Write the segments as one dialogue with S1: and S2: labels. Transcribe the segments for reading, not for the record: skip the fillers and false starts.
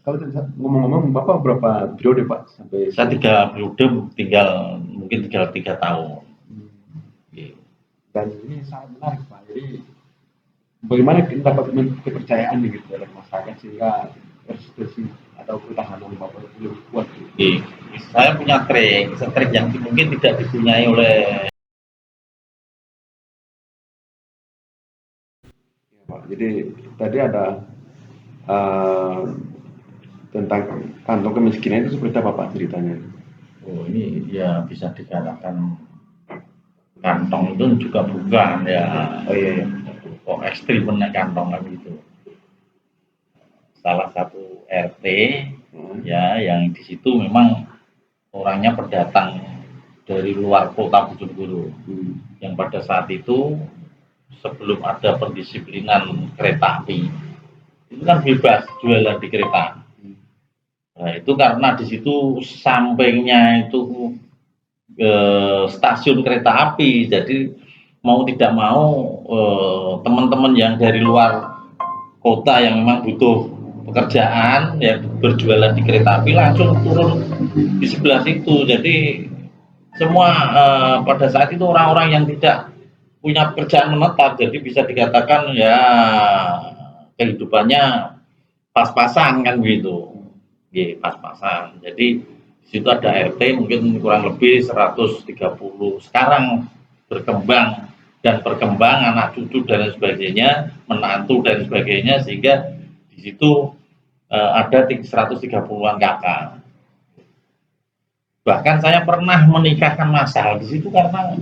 S1: Kalau ngomong-ngomong, Bapak berapa periode Pak sampai?
S2: Saya 3 periode, tinggal 3 tahun.
S1: Dan ini sangat menarik Pak. Jadi bagaimana kita dapat kepercayaan gitu dalam masyarakat sehingga konstitusi atau pertahanan Bapak lebih kuat.
S2: Gitu. Saya punya trik yang mungkin tidak dipunyai oleh
S1: ya, Pak. Jadi tadi ada tentang kantong kemiskinan itu seperti apa Pak ceritanya?
S2: Oh, ini ya bisa dikatakan kantong itu juga bukan ya.
S1: Oh iya, iya.
S2: Kok ekstrim menaik kantong kan gitu. Salah satu RT ya yang di situ memang orangnya pendatang dari luar kota Bojonegoro. Yang pada saat itu sebelum ada pendisiplinan kereta api itu kan bebas jualan di kereta. Nah, itu karena di situ sampingnya itu stasiun kereta api, jadi mau tidak mau teman-teman yang dari luar kota yang memang butuh pekerjaan ya berjualan di kereta api langsung turun di sebelah situ. Jadi semua pada saat itu orang-orang yang tidak punya pekerjaan menetap, jadi bisa dikatakan ya kehidupannya pas-pasan kan begitu. Pas-pasan. Jadi di situ ada RT mungkin kurang lebih 130. Sekarang berkembang anak cucu dan sebagainya, menantu dan sebagainya, sehingga di situ ada 130-an kakak. Bahkan saya pernah menikahkan masal di situ karena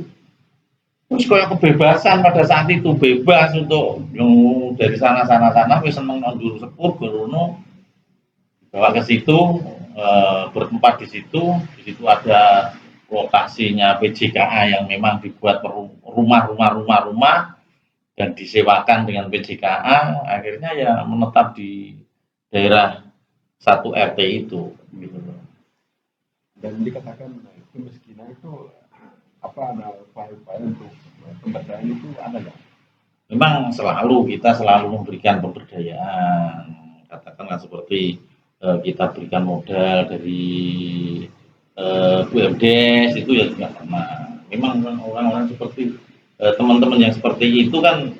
S2: terus kayak kebebasan pada saat itu, bebas untuk dari sana wis seneng nondur sepur berono bawa ke situ, bertempat di situ ada lokasinya PJKA yang memang dibuat rumah dan disewakan dengan PJKA, akhirnya ya menetap di daerah 1 RT itu gitu.
S1: Dan dikatakan kemiskinan itu ada upaya-upaya untuk pemberdayaan itu ada nggak?
S2: Memang kita selalu memberikan pemberdayaan, katakanlah seperti kita berikan modal dari BUMDes itu ya juga pernah. Memang orang-orang seperti teman-teman yang seperti itu kan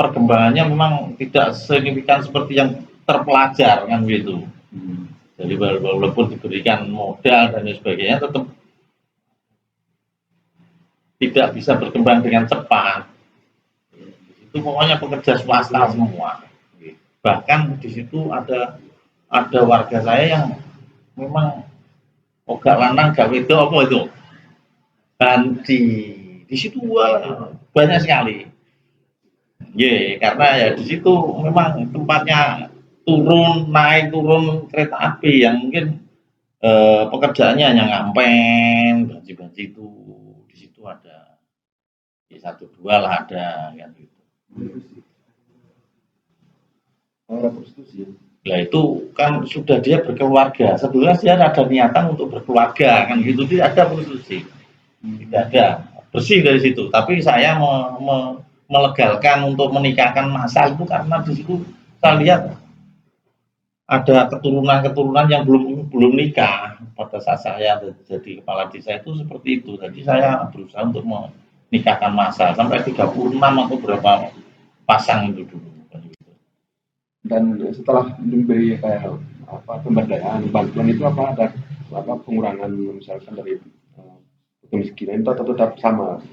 S2: perkembangannya memang tidak signifikan seperti yang terpelajar kan gitu. Jadi walaupun diberikan modal dan sebagainya tetap tidak bisa berkembang dengan cepat. Itu pokoknya pekerja swasta semua. Bahkan di situ ada warga saya yang memang gak lanang gak wedok apa itu. Dan di situ banyak sekali. Karena ya di situ memang tempatnya naik turun kereta api yang mungkin pekerjaannya hanya ngampen, banci itu di situ ada. Ya 1-2 lah ada kan gitu. Nah itu kan sudah dia berkeluarga. Sebelumnya dia ada niatan untuk berkeluarga kan gitu, tidak ada prostitusi. Tidak ada, bersih dari situ. Tapi saya melegalkan untuk menikahkan massal itu karena di situ saya lihat ada keturunan yang belum nikah pada saat saya jadi kepala desa itu seperti itu. Jadi saya berusaha untuk menikahkan massal sampai 36 atau berapa pasang itu dulu.
S1: Dan setelah diberi pemberdayaan bantuan itu ada pengurangan misalkan dari kemiskinan itu atau tetap sama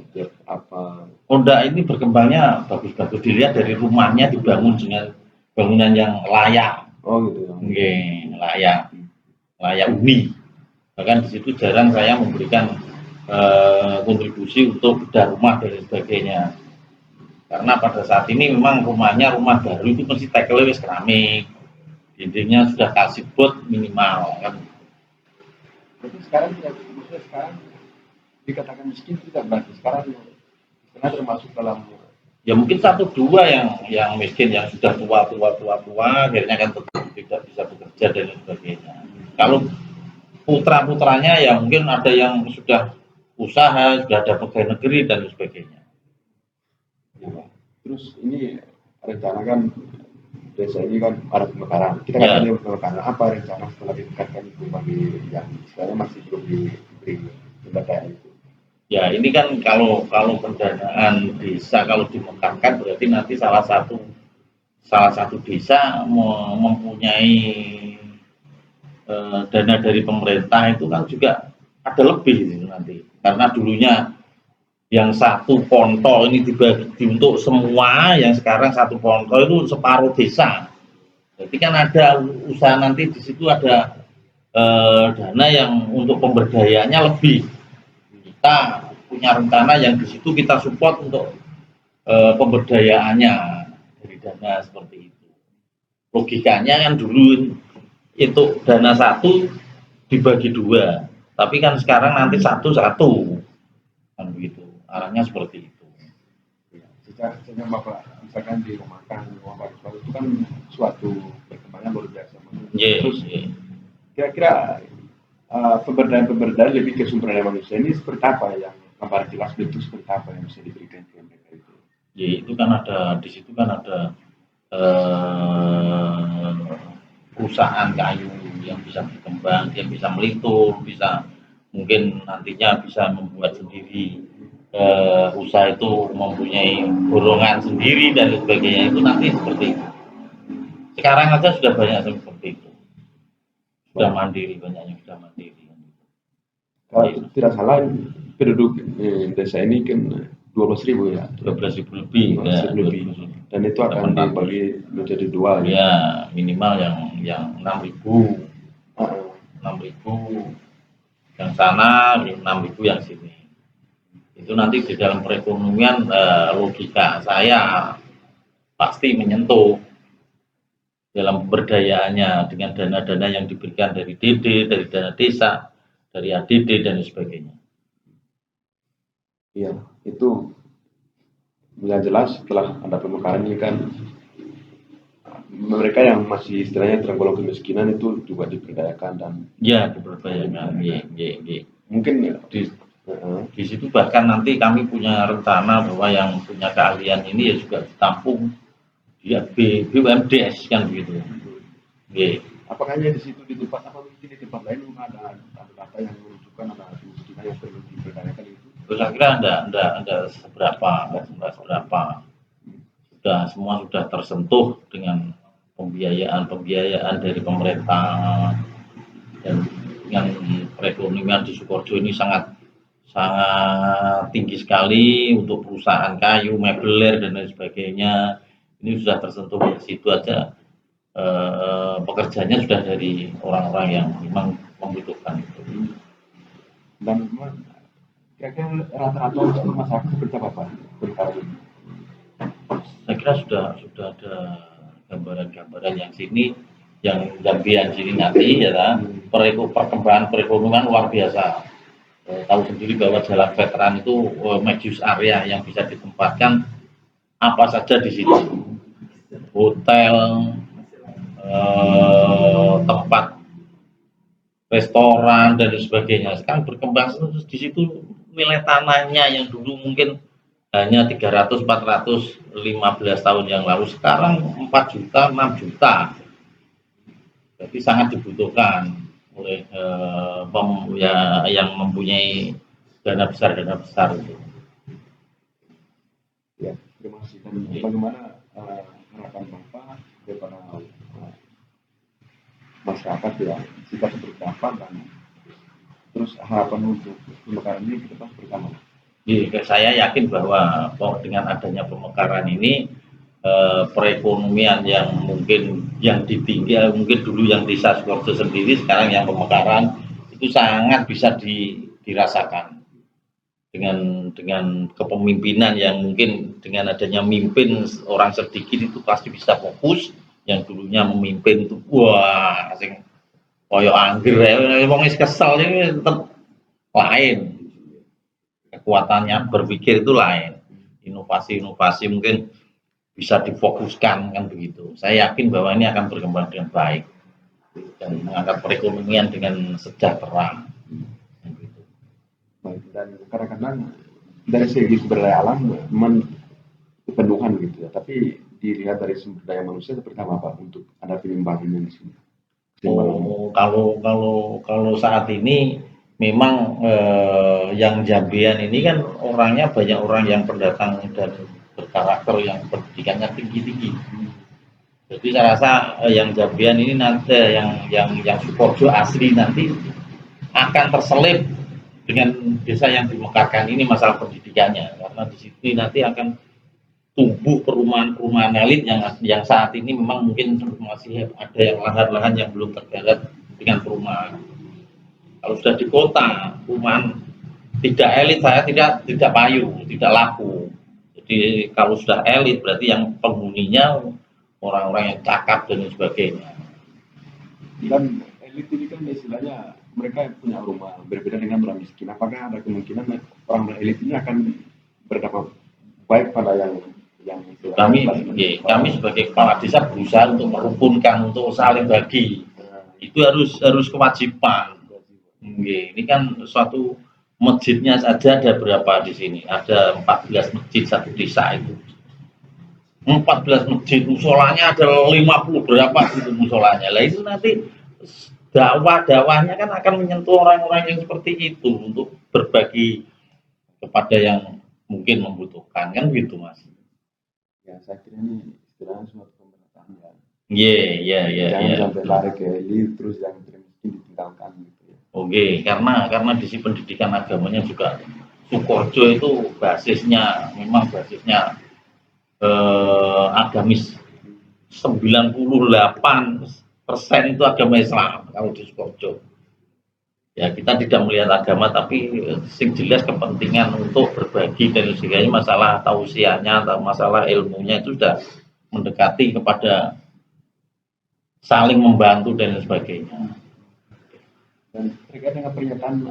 S2: enggak, ini berkembangnya bagus-bagus, dilihat dari rumahnya dibangun dengan bangunan yang layak.
S1: Gitu
S2: ya. Layak uni. Bahkan di situ jarang saya memberikan kontribusi untuk bedah rumah dan sebagainya. Karena pada saat ini memang rumah baru itu mesti tekelnya wis keramik, dindingnya sudah kasih bot minimal kan.
S1: Tapi sekarang dikatakan miskin tidak berarti sekarang termasuk dalam
S2: ya mungkin 1-2 yang miskin yang sudah tua akhirnya kan tetap tidak bisa bekerja dan sebagainya. Kalau putra-putranya ya mungkin ada yang sudah usaha, sudah ada pegawai negeri dan sebagainya.
S1: Terus ini rencana kan desa ini kan ada pemekaran. Kita kan
S2: Ya,
S1: ada pemekaran. Apa rencana setelah ditingkatkan itu bagi yang istilahnya masih belum diberi pemberdayaan itu?
S2: ya ini kan kalau pendanaan desa kalau dimekarkan berarti nanti salah satu desa mempunyai dana dari pemerintah itu kan juga ada lebih gitu nanti karena dulunya yang satu ponto ini dibagi untuk semua yang sekarang satu ponto itu separuh desa jadi kan ada usaha nanti di situ ada dana yang untuk pemberdayaannya lebih kita punya rencana yang di situ kita support untuk pemberdayaannya dari dana seperti itu logikanya kan dulu itu dana satu dibagi dua tapi kan sekarang nanti satu kan begitu arahnya seperti itu.
S1: Ya, secara Bapak misalkan di rumah makan, rumah baru itu kan suatu perkembangan luar biasa. Terus
S2: Yeah.
S1: kira-kira pemberdayaan lebih ke sumber daya manusia ini seperti apa yang gambar jelas bentuk seperti apa yang bisa diberikan ke mereka itu?
S2: Ya itu kan ada di situ kan ada eh, perusahaan kayu yang bisa berkembang, yang bisa melitur, bisa mungkin nantinya bisa membuat sendiri usaha itu mempunyai dorongan sendiri dan sebagainya itu nanti seperti itu. Sekarang aja sudah banyak seperti itu, sudah mandiri banyak yang sudah mandiri.
S1: Kalau tidak salah penduduk desa ini kan 12.000 ya,
S2: 12.000 lebih,
S1: 12.000 lebih. Dan itu akan dibagi menjadi dua ya.
S2: Ya minimal yang 6.000,
S1: Uh,
S2: 6.000 yang sana, 6.000 yang sini. Itu nanti di dalam perekonomian logika saya pasti menyentuh dalam pemberdayaannya dengan dana-dana yang diberikan dari DD, dari dana desa, dari ADD dan sebagainya.
S1: Iya, itu yang jelas setelah ada pemekaran ini kan mereka yang masih istilahnya tergolong kemiskinan itu juga diberdayakan dan
S2: Ya diperdayakan.
S1: mungkin
S2: Di situ bahkan nanti kami punya rencana bahwa yang punya keahlian ini ya juga ditampung di BUMDes kan begitu.
S1: apakah hanya di situ di tempat apa mungkin di tempat lain ada data yang menunjukkan ada kemiskinan yang perlu diberdayakan itu?
S2: Terus saya kira ada seberapa. Semua sudah tersentuh dengan pembiayaan dari pemerintah dan dengan perekonomian di Sukoharjo ini sangat sangat tinggi sekali untuk perusahaan kayu, mebeler dan lain sebagainya. Ini sudah tersentuh di situ aja pekerjaannya sudah dari orang-orang yang memang membutuhkan.
S1: Dan kira-kira rata-rata masyarakat seperti apa Pak?
S2: Saya kira sudah ada gambaran-gambaran yang sini yang Jambian sini nanti ya perkembangan perekonomian luar biasa. Tahu sendiri bahwa jalan veteran itu medius area yang bisa ditempatkan apa saja di situ. Hotel, tempat restoran dan sebagainya. Sekarang berkembang terus di situ nilai tanahnya yang dulu mungkin hanya 300-415 tahun yang lalu sekarang 4 juta 6 juta jadi sangat dibutuhkan oleh yang mempunyai dana besar itu
S1: ya terima kasih dan bagaimana harapan Bapak kepada masyarakat ya sikap seperti apa dan terus harapan untuk pemekaran ini ke depan seperti apa?
S2: Saya yakin bahwa dengan adanya pemekaran ini perekonomian yang mungkin yang ditinggal mungkin dulu yang desa Sukoharjo sendiri sekarang yang pemekaran itu sangat bisa dirasakan dengan kepemimpinan yang mungkin dengan adanya mimpin orang sedikit itu pasti bisa fokus yang dulunya memimpin itu wah asing koyo angger wong wis kesel ini tetap lain kekuatannya berpikir itu lain inovasi-inovasi mungkin bisa difokuskan kan begitu saya yakin bahwa ini akan berkembang dengan baik dan mengangkat perekonomian dengan sejahtera gitu.
S1: Baik, dan kadang-kadang dari segi sumber daya alam memang kepenuhan gitu ya tapi dilihat dari sumber daya manusia seperti apa untuk ada penyimbangannya di sini? Keseimbangannya.
S2: Oh, kalau saat ini memang yang Jambian ini kan orangnya banyak orang yang pendatang dan berkarakter yang pendidikannya tinggi-tinggi. Jadi saya rasa yang Jambian ini nanti yang Sukoharjo asli nanti akan terselip dengan desa yang dimekarkan ini masalah pendidikannya, karena di situ nanti akan tumbuh perumahan-perumahan elit yang saat ini memang mungkin masih ada yang lahan-lahan yang belum tergarap dengan perumahan. Kalau sudah di kota, perumahan tidak elit saya tidak payu, tidak laku. Jadi kalau sudah elit berarti yang penghuninya orang-orang yang cakap dan sebagainya.
S1: Dan elit ini kan istilahnya mereka punya rumah, berbeda dengan orang miskin. Apakah ada kemungkinan orang elit ini akan berdampak baik pada yang istilahnya
S2: kami sebagai kepala desa berusaha untuk merukunkan, untuk saling bagi. Itu harus kewajiban. Ini kan suatu masjidnya saja ada berapa di sini? Ada 14 masjid satu desa itu. 14 masjid, musolanya ada 50 berapa gitu musolanya. Lah itu nanti dakwahnya kan akan menyentuh orang-orang yang seperti itu untuk berbagi kepada yang mungkin membutuhkan, kan gitu Mas.
S1: Ya saya kira ini istilahnya suatu pemerataan ya.
S2: Iya.
S1: Jangan sampai lari ke elit terus yang miskin ditinggalkan gitu ya.
S2: Oke, karena di sisi pendidikan agamanya juga Sukoharjo itu basisnya memang agamis. 98% itu agama Islam kalau di Sukoharjo. Ya kita tidak melihat agama, tapi sing jelas kepentingan untuk berbagi dan sebagainya, masalah tausiahnya atau masalah ilmunya itu sudah mendekati kepada saling membantu dan sebagainya.
S1: Dan terkait dengan pernyataan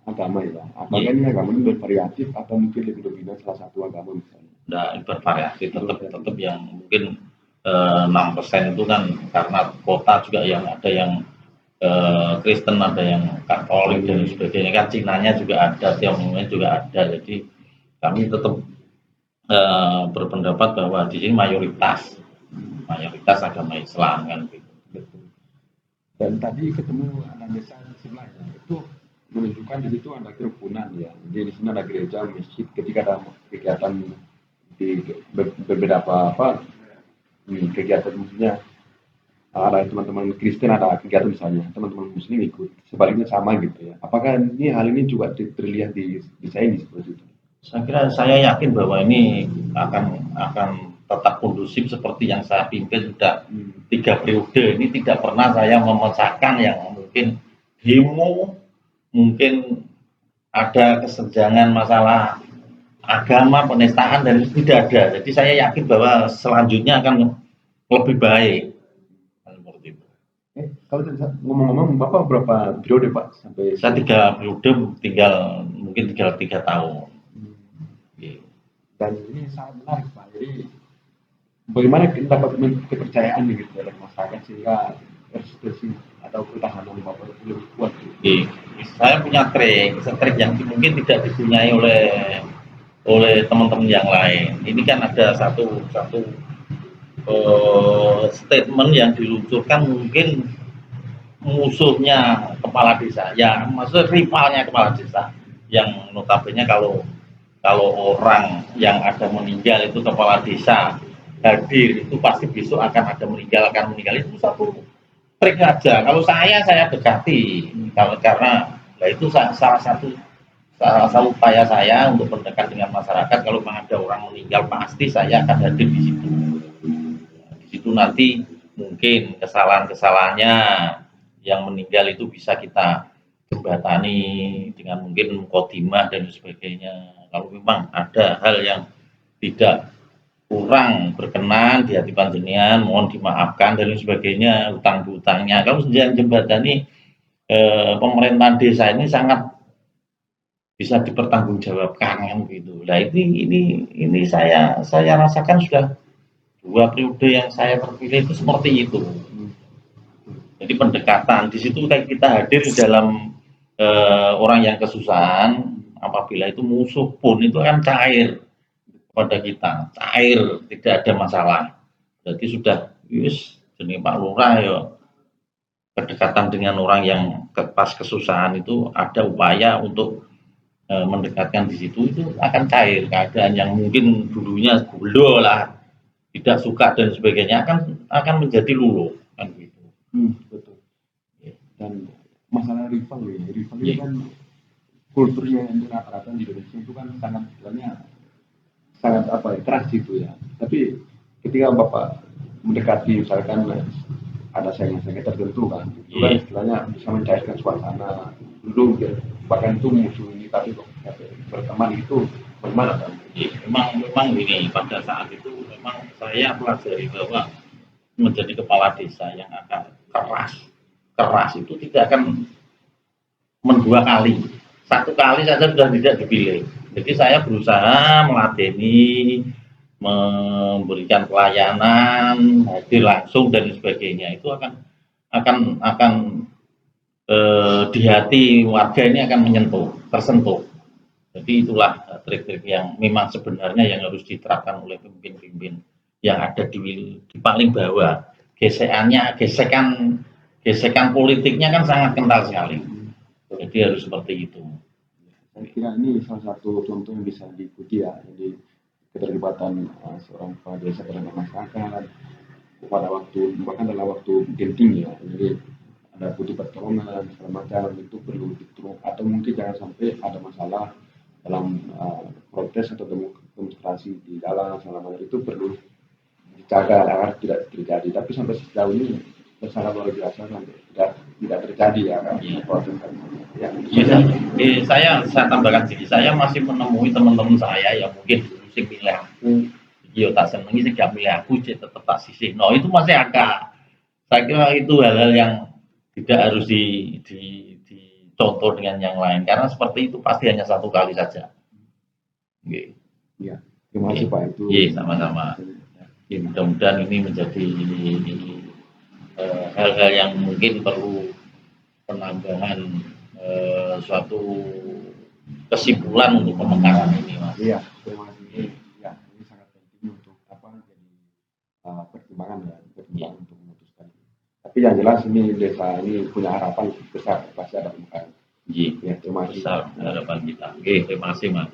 S1: agama ya, apakah ini agama ini bervariatif atau mungkin lebih dominan salah satu agama misalnya?
S2: Nah, bervariasi tetap yang mungkin 6% itu kan karena kota juga yang ada yang Kristen, ada yang Katolik dan sebagainya, kan Cinanya juga ada, Tionghoanya juga ada. Jadi kami tetap berpendapat bahwa di sini mayoritas agama Islam kan gitu.
S1: Dan tadi ketemu anak desa sebelah ya, itu menunjukkan di situ ada kerukunan ya. Jadi di sini ada gereja, masjid, ketika ada kegiatan di beberapa kegiatan maksudnya ada teman-teman Kristen ada kegiatan misalnya teman-teman Muslim ikut, sebaliknya sama gitu ya. Apakah ini hal ini juga terlihat di desa ini seperti itu?
S2: Saya yakin bahwa ini akan tetap kondusif seperti yang saya pimpin sudah 3 periode. Ini tidak pernah saya memecahkan yang mungkin demo, mungkin ada kesenjangan masalah agama, penistaan, dan itu tidak ada. Jadi saya yakin bahwa selanjutnya akan lebih baik.
S1: Kalau ngomong-ngomong, Bapak berapa periode Pak sampai?
S2: Saya 3 periode, mungkin tinggal 3 tahun.
S1: Dan ini sangat menarik Pak. Jadi bagaimana kita dapat kepercayaan gitu dalam masyarakat sehingga resistensi atau pertahanan Bapak lebih kuat.
S2: Saya punya trik yang mungkin tidak dipunyai oleh teman-teman yang lain. Ini kan ada satu statement yang diluncurkan mungkin musuhnya kepala desa, ya maksudnya rivalnya kepala desa, yang notabene kalau orang yang ada meninggal itu kepala desa hadir, itu pasti besok akan ada meninggal itu satu trik aja. Kalau saya dekati, karena itu salah satu upaya saya untuk mendekat dengan masyarakat. Kalau memang ada orang meninggal pasti saya akan hadir di situ. Di situ nanti mungkin kesalahannya yang meninggal itu bisa kita jembatani dengan mungkin khotimah dan sebagainya. Kalau memang ada hal yang tidak kurang berkenan di hati panjenengan, mohon dimaafkan dan sebagainya, hutang-hutangnya. Kalau senjata jembatani pemerintahan desa ini sangat bisa dipertanggungjawabkan kan gitu. Nah ini saya rasakan sudah 2 periode yang saya terpilih itu seperti itu. Jadi pendekatan di situ kayak kita hadir di dalam orang yang kesusahan, apabila itu musuh pun itu kan cair. kepada kita, cair, tidak ada masalah. Jadi sudah, wis, jenis Pak Lurah ya kedekatan dengan orang yang pas kesusahan itu ada upaya untuk mendekatkan di situ itu akan cair keadaan yang mungkin dulunya gulo lah, tidak suka dan sebagainya akan menjadi luluh kan gitu.
S1: Betul. Dan masalah rival ini
S2: Iya.
S1: kan kulturnya yang rata-rata di Indonesia itu kan sangat istilahnya sangat apa ya, keras gitu ya. Tapi ketika Bapak mendekati misalkan ada saingan-saingan tertentu kan, itu kan
S2: Iya.
S1: istilahnya bisa mencairkan suasana dulu ya, bahkan itu musuh ini tapi kok berteman itu bagaimana kan?
S2: Iya, memang ini pada saat itu memang saya pelajari bahwa menjadi kepala desa yang akan keras itu tidak akan mendua kali, satu kali saja sudah tidak dipilih. Jadi saya berusaha meladeni, memberikan pelayanan, hadir langsung dan sebagainya itu akan di hati warga ini akan tersentuh. Jadi itulah trik-trik yang memang sebenarnya yang harus diterapkan oleh pemimpin-pemimpin yang ada di paling bawah. Gesekan politiknya kan sangat kental sekali. Jadi harus seperti itu.
S1: Saya kira ini salah satu contoh yang bisa diikuti ya, jadi keterlibatan seorang kepala desa dengan masyarakat pada waktu bahkan dalam waktu genting ya, jadi ada butuh pertolongan segala macam itu perlu ditolong atau mungkin jangan sampai ada masalah dalam protes atau demonstrasi di jalan segala macam itu perlu dijaga agar tidak terjadi. Tapi sampai sejauh ini sangat luar biasa sampai tidak terjadi ya kan.
S2: Ya. Saya tambahkan sih, saya masih menemui teman-teman saya yang mungkin dulu sing milih aku, yo tak senengi sing gak milih aku tetap tak sisih. No itu masih agak, saya kira itu hal-hal yang tidak harus dicontoh dengan yang lain karena seperti itu pasti hanya satu kali saja.
S1: Ya, terima kasih Pak itu.
S2: Iya, sama-sama. Ya, mudah-mudahan ini menjadi hal-hal yang mungkin perlu penambahan suatu kesimpulan untuk pemekaran ini, Mas.
S1: Iya, terima kasih. Ya, ini sangat penting untuk jadi pertimbangan untuk memutuskan. Tapi yang jelas ini desa ini punya harapan besar pasti ada pemekaran.
S2: Iya,
S1: ya, terima kasih.
S2: Besar harapan kita. Oke, terima kasih Mas.